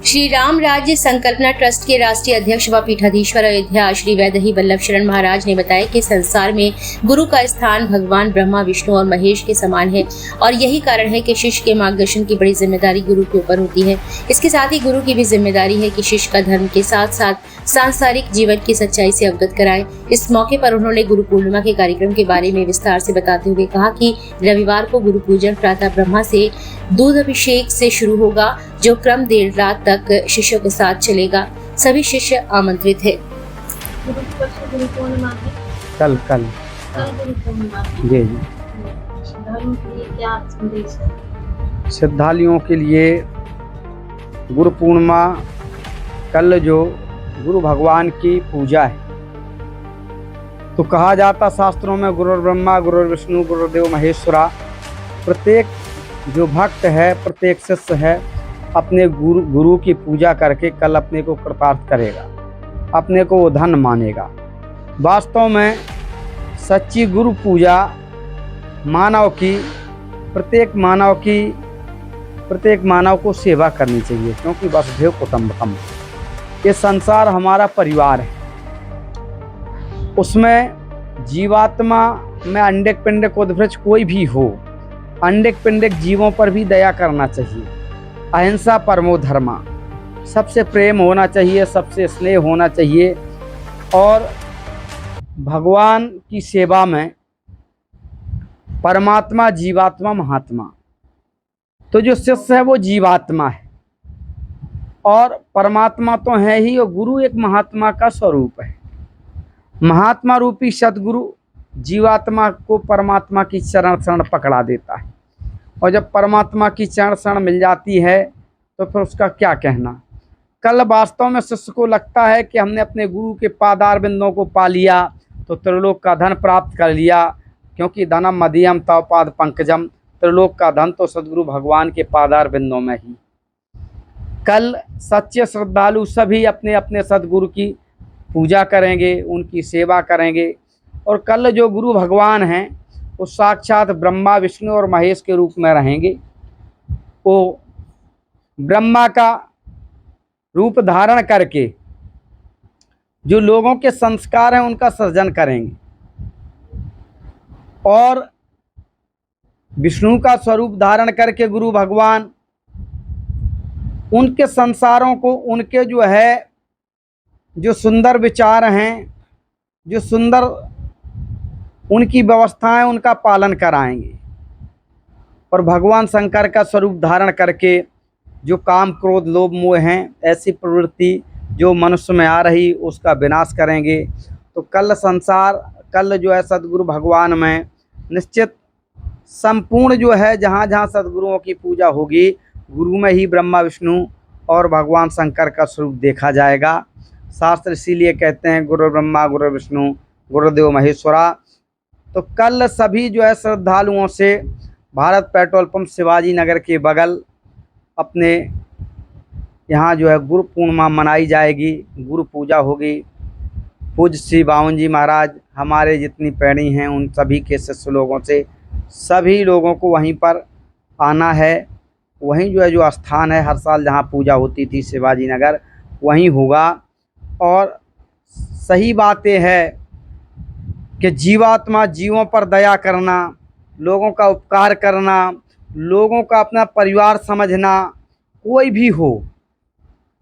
श्री राम राज्य संकल्पना ट्रस्ट के राष्ट्रीय अध्यक्ष व पीठाधीश्वर अयोध्या श्री वैदेही वल्लभ शरण महाराज ने बताया कि संसार में गुरु का स्थान भगवान ब्रह्मा, विष्णु और महेश के समान है और यही कारण है कि शिष्य के मार्गदर्शन की बड़ी जिम्मेदारी गुरु के ऊपर होती है। इसके साथ ही गुरु की भी जिम्मेदारी है कि शिष्य का धर्म के साथ साथ सांसारिक जीवन की सच्चाई से अवगत कराएं। इस मौके पर उन्होंने गुरु पूर्णिमा के कार्यक्रम के बारे में विस्तार से बताते हुए कहा कि रविवार को गुरु पूजन प्रातः ब्रह्मा से दूध अभिषेक से शुरू होगा, जो क्रम देर रात तक शिष्यों के साथ चलेगा। सभी शिष्य आमंत्रित है। गुरु पूर्णिमा है कल गुरु पूर्णिमा है। जी जी। श्रद्धालुओं के लिए क्या संदेश है? श्रद्धालुओं के लिए गुरु पूर्णिमा कल जो गुरु भगवान की पूजा है, तो कहा जाता शास्त्रों में गुरु ब्रह्मा, गुरु विष्णु, गुरुदेव महेश्वरा। प्रत्येक जो भक्त है, प्रत्येक शिष्य है, अपने गुरु की पूजा करके कल अपने को कृतार्थ करेगा, अपने को वो धन मानेगा। वास्तव में सच्ची गुरु पूजा मानव की प्रत्येक मानव को सेवा करनी चाहिए, क्योंकि वसुधैव कुटुम्बकम, ये संसार हमारा परिवार है। उसमें जीवात्मा में अंडिक पिंडिक उद्वृक्ष कोई भी हो, अंडिक पिंडिक जीवों पर भी दया करना चाहिए। अहिंसा परमो धर्मा, सबसे प्रेम होना चाहिए, सबसे स्नेह होना चाहिए। और भगवान की सेवा में परमात्मा, जीवात्मा, महात्मा, तो जो शिष्य है वो जीवात्मा है और परमात्मा तो है ही, और गुरु एक महात्मा का स्वरूप है। महात्मा रूपी सद्गुरु जीवात्मा को परमात्मा की चरण पकड़ा देता है, और जब परमात्मा की चरण मिल जाती है तो फिर उसका क्या कहना। कल वास्तव में शिष्य को लगता है कि हमने अपने गुरु के पादार बिंदों को पा लिया तो त्रिलोक का धन प्राप्त कर लिया, क्योंकि धनम मदीयम तव पाद पंकजम, त्रिलोक का धन तो सद्गुरु भगवान के पादार बिंदों में ही। कल सच्चे श्रद्धालु सभी अपने अपने सद्गुरु की पूजा करेंगे, उनकी सेवा करेंगे। और कल जो गुरु भगवान हैं वो साक्षात ब्रह्मा, विष्णु और महेश के रूप में रहेंगे। वो ब्रह्मा का रूप धारण करके जो लोगों के संस्कार हैं उनका सृजन करेंगे, और विष्णु का स्वरूप धारण करके गुरु भगवान उनके संसारों को, उनके जो सुंदर विचार हैं, जो सुंदर उनकी व्यवस्थाएं, उनका पालन कराएंगे। और भगवान शंकर का स्वरूप धारण करके जो काम, क्रोध, लोभ, मोह हैं, ऐसी प्रवृत्ति जो मनुष्य में आ रही, उसका विनाश करेंगे। तो कल जो है सद्गुरु भगवान में निश्चित संपूर्ण जो है, जहाँ जहाँ सद्गुरुओं की पूजा होगी, गुरु में ही ब्रह्मा, विष्णु और भगवान शंकर का स्वरूप देखा जाएगा। शास्त्र इसीलिए कहते हैं गुरु ब्रह्मा, गुरु विष्णु, गुरुदेव महेश्वरा। तो कल सभी जो है श्रद्धालुओं से भारत पेट्रोल पंप शिवाजी नगर के बगल अपने यहाँ जो है गुरु पूर्णिमा मनाई जाएगी, गुरु पूजा होगी। पूज्य श्री बावन जी महाराज, हमारे जितनी पैड़ी हैं उन सभी के शिष्य लोगों से सभी लोगों को वहीं पर आना है। वहीं जो है जो स्थान है, हर साल जहाँ पूजा होती थी शिवाजी नगर, वहीं होगा। और सही बात यह है कि जीवात्मा, जीवों पर दया करना, लोगों का उपकार करना, लोगों का अपना परिवार समझना। कोई भी हो,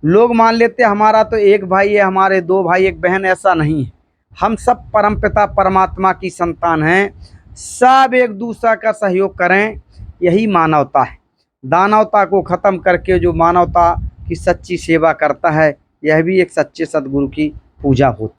लोग मान लेते हमारा तो एक भाई है, हमारे दो भाई एक बहन, ऐसा नहीं है। हम सब परमपिता परमात्मा की संतान हैं, सब एक दूसरा का सहयोग करें, यही मानवता है। दानवता को ख़त्म करके जो मानवता की सच्ची सेवा करता है, यह भी एक सच्चे सद्गुरु की पूजा होती है।